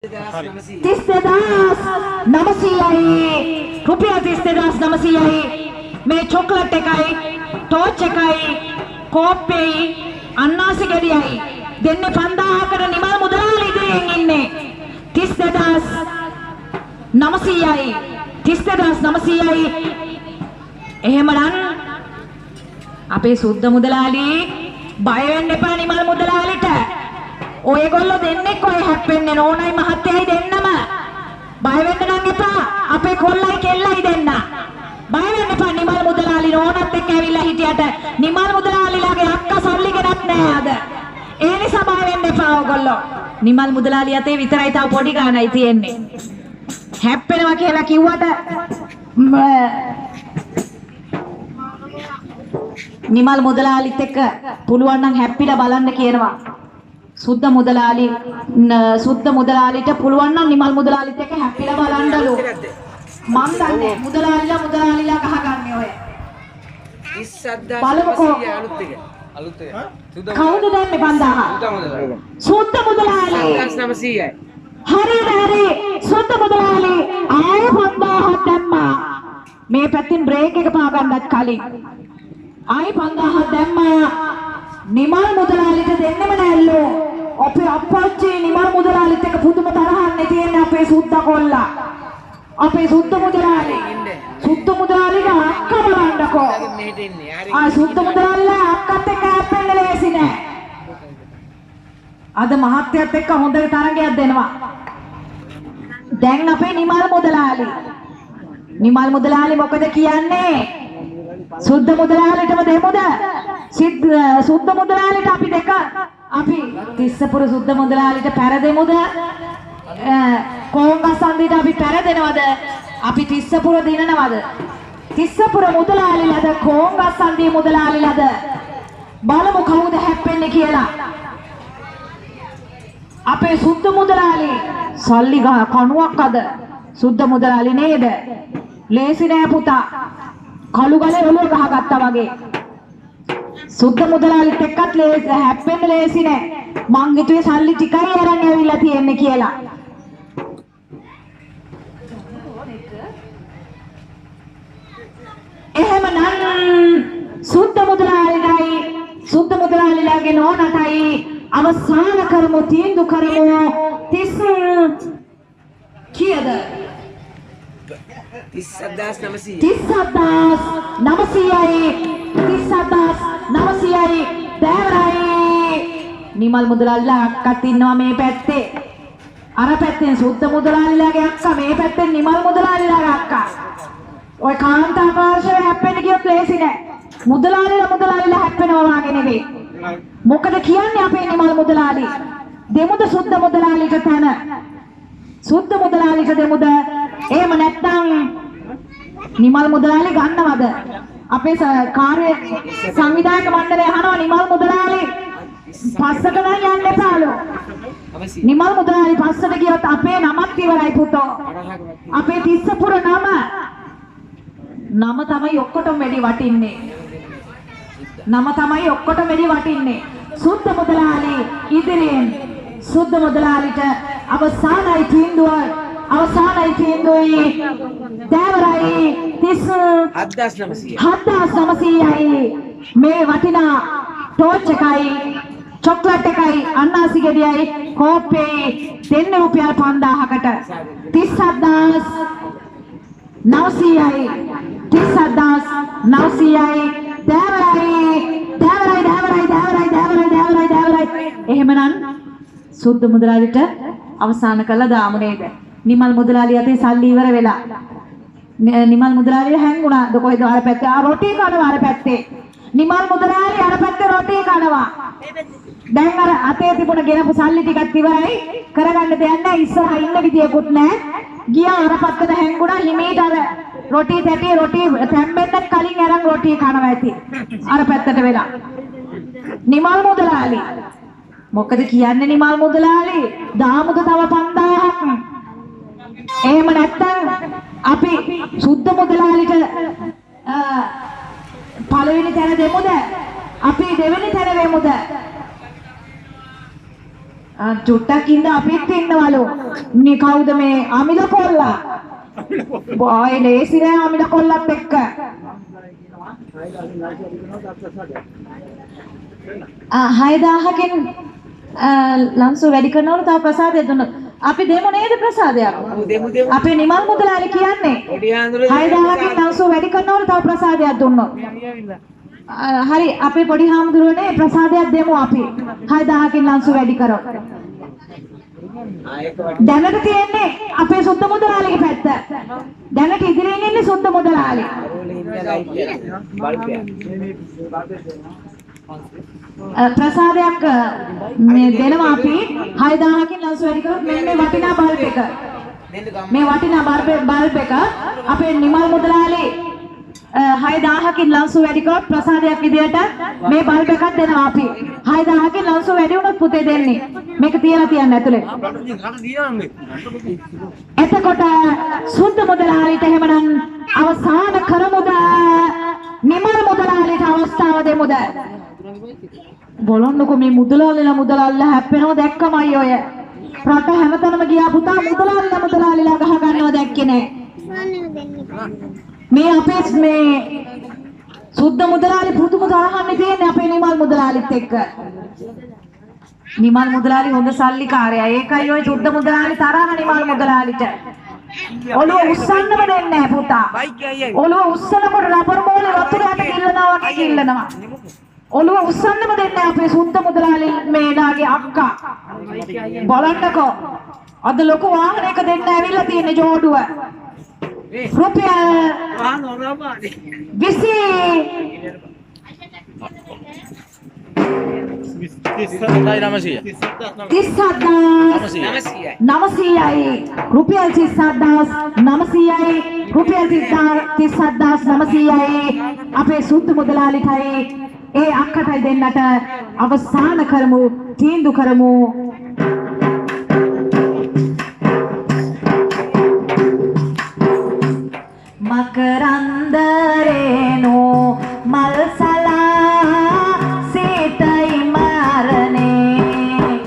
₹32,900 रुपया 32,900 මේ චොක්ලට් එකයි ටෝච් එකයි කෝප්පෙයි අන්නාසි ගෙඩියයි දෙන්නේ 5000කට නිමල් මුදලාලි ඉදිරියෙන් ඉන්නේ 32,900යි 32,900යි එහෙමනම් අපේ සුද්ධ මුදලාලි බය වෙන්න එපා නිමල් මුදලාලිට ඔයගොල්ලෝ දෙන්නෙක් ඔය හැප්පෙන්නේ නෝනයි මහත්තයයි දෙන්නම බය වෙන්න නම් එපා අපේ කොල්ලයි කෙල්ලයි දෙන්න බය වෙන්න එපා නිමල් මුදලාලි නෝනත් එක්ක ඇවිල්ලා හිටියට නිමල් මුදලාලිලාගේ අක්කා සල්ලි ගෙනත් නෑ අද ඒ නිසා බය වෙන්න එපා ඔයගොල්ලෝ නිමල් මුදලාලි අතේ විතරයි තව පොඩි ගාණයි තියෙන්නේ හැප්පෙනවා කියලා කිව්වට නිමල් මුදලාලිත් එක්ක පුළුවන් නම් හැප්පිලා බලන්න කියනවා සුද්ධ මුදලාලිට පුළුවන් නම් නිමල් මුදලාලිත් එක්ක හැප්පිලා බලන්නලු මම දන්නේ මුදලාලිලා ගහගන්නේ ඔය 30,900 අලුත් එක කවුද දැම්මේ 5000 සුද්ධ මුදලාලි 30,900යි හරි සුද්ධ මුදලාලි ආය 5000ක් දැම්මා මේ පැත්තෙන් බ්‍රේක් එක පා ගන්නත් කලින් ආය 5000ක් දැම්මා නිමල් මුදලාලිට දෙන්නෙම නෑල්ලෝ අපේ අප්පච්චි නිමල් මුදලාලිත් එක්ක පුදුම තරහක් තියෙන්නේ අපේ සුද්ධ කොල්ලා අපේ සුද්ධ මුදලාලිගේ අක්කා බලන්නකෝ මෙහෙට ඉන්නේ ආ සුද්ධ මුදලාලිලා අක්කත් එක්ක හැප්පෙන්න ලේසි නෑ අද මහත්යත් එක්ක හොඳ තරගයක් දෙනවා දැන් අපේ නිමල් මුදලාලි මොකද කියන්නේ සුද්ධ මුදලාලිටම දෙමුද සුද්ධ මුදලාලිට අපි දෙක අපි තිස්සපුර සුද්ධ මුදලාලිට පැරදෙමුද කොංගසන්දිට අපි පැරදෙනවද අපි තිස්සපුර දිනනවද තිස්සපුර මුදලාලිලාද කොංගසන්දි මුදලාලිලාද බලමු කවුද හැප්පෙන්නේ කියලා අපේ සුද්ධ මුදලාලි සල්ලි ගහ කණුවක් අද සුද්ධ මුදලාලි නේද ලේසි නෑ පුතා කළු ගලේ ඔළුව ගහගත්තා වගේ සුද්ධ මුදලාලිත් එක්කත් හැප්පෙන්න ලේසි නෑ මං හිතුවේ සල්ලි ටිකයි අරන් ඇවිල්ලා තියෙන්නේ කියලා එහෙමනම් සුද්ධ මුදලාලිලාගේ නෝනටයි අවසාන කරමු තීන්දුව කරමු 30 කීයද 30,900යි දැවරයි නිමල් මුදලාලිලා අක්කත් ඉන්නවා මේ පැත්තේ අර පැත්තෙන් සුද්ධ මුදලාලිලාගේ අක්කා මේ පැත්තෙන් නිමල් මුදලාලිලාගේ අක්කා ඔය කාන්තා පාර්ශවය හැප්පෙන්න කියොත් ලේසි නෑ මුදලාලිලා හැප්පෙනවා වාගේ නෙවෙයි මොකද කියන්නේ අපේ නිමල් මුදලාලි දෙමුද සුද්ධ මුදලාලිට තන සුද්ධ මුදලාලිට දෙමුද එහෙම නැත්නම් නිමල් මුදලාලි ගන්නවද අපේ කාර්ය සංවිධායක මණ්ඩලය අහනවා නිමල් මුදලාලි පස්සට නම් යන්න එපාලු නිමල් මුදලාලි පස්සට ගියොත් අපේ නමත් ඉවරයි පුතෝ අපේ තිස්සපුර නම තමයි ඔක්කොටම වැඩි වටින්නේ සුද්ධ මුදලාලි ඉදිරියෙන් සුද්ධ මුදලාලිට අවසානයි තීන්දුවයි දැවරයි 30,900යි මේ වටිනා ටෝච් එකයි චොක්ලට් එකයි අන්නාසි ගෙඩියයි කෝප්පේ දෙන්න රුපියල් 5000කට 30,900යි 30,900යි දැවරයි එහෙමනම් සුද්ධ මුදලාලිට අවසන් කළා දාමු නේද නිමල් මුදලාලි අතේ සල්ලි ඉවර වෙලා නිමල් මුදලාලිය හැංගුණාද කොහෙද අර පැත්තේ රොටි කනවා අර පැත්තේ නිමල් මුදලාලි අර පැත්තේ රොටි කනවා දැන් අර අතේ තිබුණ ගෙනපු සල්ලි ටිකක් ඉවරයි කරගන්න දෙයක් නැහැ ඉස්සරහා ඉන්න විදියකුත් නැහැ ගියා අර පැත්තට හැංගුණා හිමීට අර රොටි තැම්බෙන්නත් කලින් අරන් රොටි කනවා ඇති අර පැත්තට වෙලා නිමල් මුදලාලි මොකද කියන්නේ නිමල් මුදලාලි දාමුද තව 5000ක් එහෙම නැත්තම් අපි සුද්ධ මුදලාලිට පළවෙනි තැන දෙමුද අපි දෙවෙනි තැන වෙමුද චුට්ටක් ඉඳ අපිත් ඉන්නවලු මේ කවුද මේ අමිල කොල්ලා? බොයි ලේසි නෑ අමිල කොල්ලත් එක්ක. 6000කින් ලංසු වැඩි කරනවලු තව ප්‍රසාදයක් දුන්නොත්. අපි දෙමු නේද ප්‍රසාදයක්? අපේ නිමල් මුදලාලි කියන්නේ 6000කින් ලංසු වැඩි කරනවලු තව ප්‍රසාදයක් දුන්නොත්. හරි අපේ පොඩි හාමුදුරුවනේ ප්‍රසාදයක් දෙමු අපි 6000කින් ලංසු වැඩි කරොත්. දැනට තියෙන්නේ අපේ සුද්ධ මුදලාලිගේ පැත්ත. දැනට ඉදිරියෙන් ඉන්නේ සුද්ධ මුදලාලි. ප්‍රසාදයක් මේ දෙනවා අපි 6000කින් ලංසු වැඩි කරොත් මේ වටිනා බල්බ් එක. මේ වටිනා බල්බ් එක අපේ නිමල් මුදලාලි 6000කින් ලංසු වැඩි කරොත් ප්‍රසාදයක් විදියට මේ බල්බ් එකක් දෙනවා අපි. 6000කින් ලංසු වැඩි වුණොත් පුතේ දෙන්නේ. මේක තියලා තියන්න ඇතුලේ. එතකොට සුද්ධ මුදලාලිට එහෙමනම් අවසාන කරමුද? නිමල් මුදලාලිට අවස්ථාව දෙමුද? බලන්නකො මේ මුදලාලිලා හැප්පෙනව දැක්කමයි ඔය. රට හැමතැනම ගියා පුතා මුදලාලිලා ගහ ගන්නව දැක්කේ නෑ. මේ අපේ මේ සුද්ධ මුදලාලි පුදුම තරහන්නේ තියෙන්නේ අපේ නිමල් මුදලාලිත් එක්ක. නිමල් මුදලාලි හොඳ සල්ලිකාරයා. ඒකයි ඔය සුද්ධ මුදලාලි තරහ නිමල් මුදලාලිට. ඔළුව උස්සන්නම දෙන්නේ නැහැ පුතා. ඔළුව උස්සනකොට රබර් බෝලේ වතුරට කිල්ලනවා වගේ කිල්ලනවා. ඔළුව උස්සන්නම දෙන්නේ නැහැ අපේ සුද්ධ මුදලාලි මේලාගේ අක්කා. බලන්නකෝ. අද ලොකු වාහනයක දෙන්න ඇවිල්ලා තියෙන ජෝඩුව. රුපියල් 37900යි රුපියල් 37900යි රුපියල් 37900යි අපේ සුද්ධ මුදලාලිටයි ඒ අක්කටයි දෙන්නට අවසාන කරමු තීන්දුව කරමු. මකරන්දරේනෝ මල්සලා සීතයි මාරනේ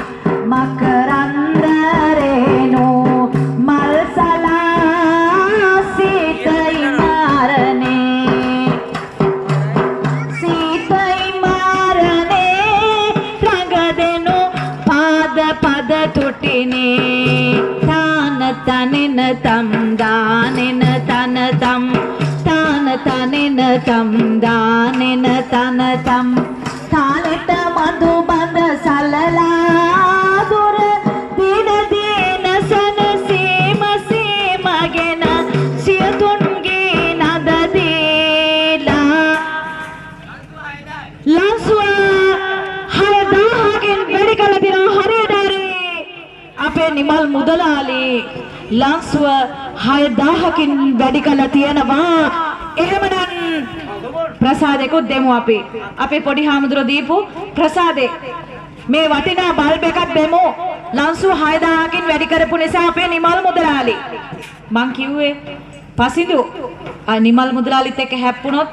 මකරන්දරේනෝ මල්සලා සීතයි මාරනේ සීතයි මාරනේ රඟදෙනෝ පාද පද තුටිනේ තාන තනෙන තම් දානෙන තන තම් තාන තනෙන තම් දානෙන තන තම් තාලෙට මధు බඳ සලලා දුර දින දින සනසීම සීමගෙන සියතුන්ගේ නද දීලා ලංසුව 6000කින් වැඩි කළ දිනා හරියට හරි අපේ නිමල් මුදලාලි ලංසුව 6000කින් වැඩි කළා තියෙනවා. එහෙමනම් ප්‍රසාදෙකුත් දෙමු අපි. අපේ පොඩි හාමුදුරුවෝ දීපු ප්‍රසාදේ මේ වටිනා බල්බ් එකක් දෙමු. ලංසුව 6000කින් වැඩි කරපු නිසා අපේ නිමල් මුදලාලි. මං කිව්වේ පසිදු නිමල් මුදලාලිත් එක්ක හැප්පුණොත්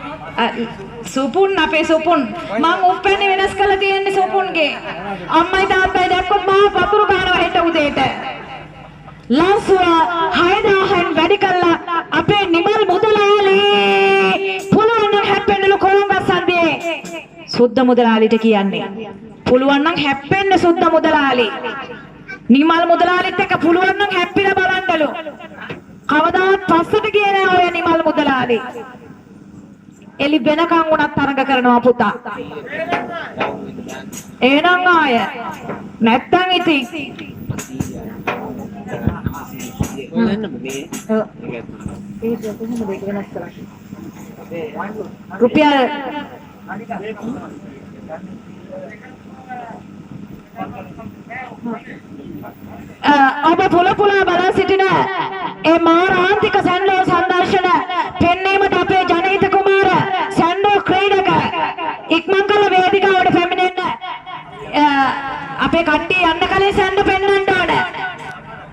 සුපුන් අපේ සුපුන් මං උප්පැන්නේ වෙනස් කරලා තියෙන්නේ සුපුන්ගේ. අම්මයි තාත්තයි දැක්කොත් මම වතුර ගන්නවා හෙට උදේට. ලංසුව 6000න් වැඩි කළා අපේ නිමල් මුදලාලි පුළුවන් නම් හැප්පෙන්නලු කොළඹ සන්දේ සුද්ධ මුදලාලිට කියන්නේ පුළුවන් නම් හැප්පෙන්න සුද්ධ මුදලාලි නිමල් මුදලාලිත් එක්ක පුළුවන් නම් හැප්පිලා බලන්නලු කවදාවත් පස්සට ගියේ නෑ ඔය නිමල් මුදලාලි එලි වෙනකන් උනත් තරඟ කරනවා පුතා එහෙනම් ආය නැත්තම් ඉතින් රුපියල් ඔබ පුල බලා සිටින ඒ මාරාන්තික සැන්ඩෝ සංදර්ශන පෙන්වීමට අපේ ජනහිත කුමාර සැන්ඩෝ ක්‍රීඩක ඉක්මන් කළ වේදිකාවට පැමිණෙන්න අපේ කට්ටිය යන්න කලින් සැන්ඩෝ පෙන්වන්න ඕන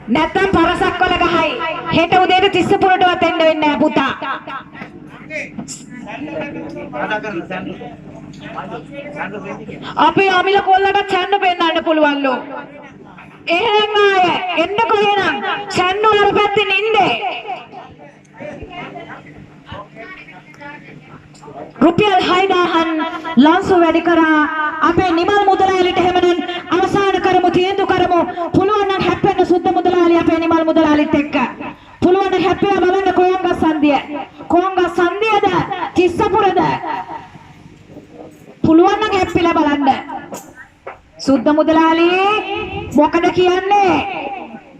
නැත්තම් පරසක් වල ගහයි හෙට උදේට තිස්සපුරටවත් එන්න වෙන්නේ නැහැ පුතා අපේ අමිල කොල්ලට සැන්ඩෝ පෙන්වන්න පුළුවන්ලු එහෙනම් ආයේ එන්න කොහෙනම් රුපියල් 6000න් ලන්සු වැඩි කරා අපේ නිමල් මුදලාලිට හැමනම් අවසාන කරමු තීන්දුව කරමු පුළුවන් නම් හැප්පෙන්න සුද්ධ මුදලාලි අපේ නිමල් මුදලාලිත් එක්ක පුළුවන් නම් හැප්පිලා බලන්න කොංගස් සංදියද තිස්සපුරද පුළුවන් නම් හැප්පිලා බලන්න සුද්ධ මුදලාලි මොකද කියන්නේ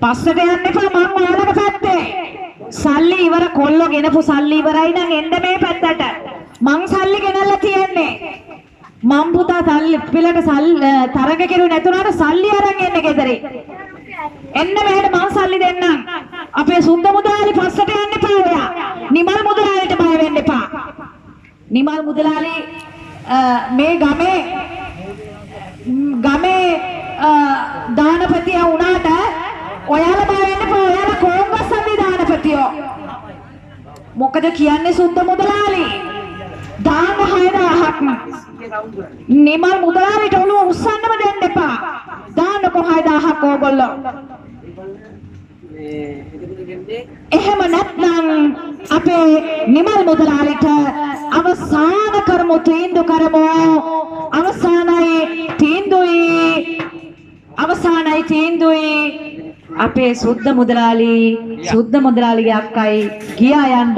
පස්සට යන්න එපා මං ඔයාලගේ පැත්තේ සල්ලි ඉවර කොල්ලෝ ගෙනපු සල්ලි ඉවරයි නම් එන්න මේ පැත්තට මං සල්ලි ගෙනල්ලා තියන්නේ මං පුතා සල්ලි පිළට තරග කෙරුවේ නැතුණාට සල්ලි අරන් එන්න ගෙදරේ එන්න මෙහෙට මං සල්ලි දෙන්නම් අපේ සුද්ධ මුදලාලි පස්සට යන්න එපා ඔයා නිමල් මුදලාලිට බය වෙන්න එපා නිමල් මුදලාලි මේ ගමේ දානපතියා වුණාට ඔයාලා බය වෙන්න එපා ඔයාලා කොංගස් සම්දි දානපතියෝ මොකද කියන්නේ සුද්ධ මුදලාලි දාන 6000ක්ම නිමල් මුදලාලිට ඔළුව උස්සන්නම දෙන්න එපා දාන්නකො 6000ක් ඕගොල්ලෝ එහෙම නැත්නම් අපේ නිමල් මුදලාලිට අවසාන කරමු තීන්දුව කරමු අවසානයි තීන්දුවයි අපේ සුද්ධ මුදලාලිගේ අක්කයි ගියා යන්න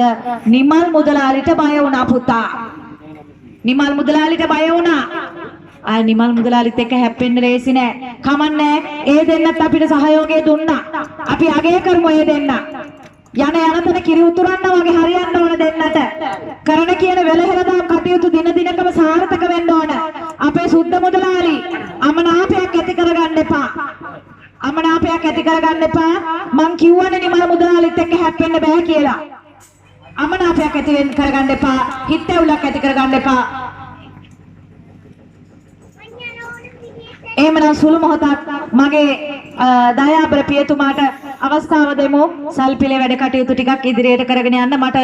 නිමල් මුදලාලිට බය වුණා පුතා නිමල් මුදලාලිට බය වුණා ආ නිමල් මුදලාලිත් එක්ක හැප්පෙන්න ලේසි නෑ කමන්නේ ඒ දෙන්නත් අපිට සහයෝගය දුන්නා අපි අගය කරමු ඒ දෙන්න යන තන කිරි උතුරන්න වගේ හරියන්න ඕන දෙන්නට කරන කියන වෙලහෙලදාම් කටයුතු දින දිනකම සාර්ථක වෙන්න ඕන අපේ සුද්ධ මුදලාලි අමනාපයක් ඇති කරගන්න එපා මං කිව්වනේ නිමල් මුදලාලිත් එක්ක හැප්පෙන්න බෑ කියලා අමනාපයක් ඇති කරගන්න එපා හිතැවුලක් ඇති කරගන්න එපා එහෙමනම් සුළු මොහොතක් මගේ දයාබර පියතුමාට අවස්ථාව දෙමු සල්පිලේ වැඩ කටයුතු ටිකක් ඉදිරියට කරගෙන යන්න මට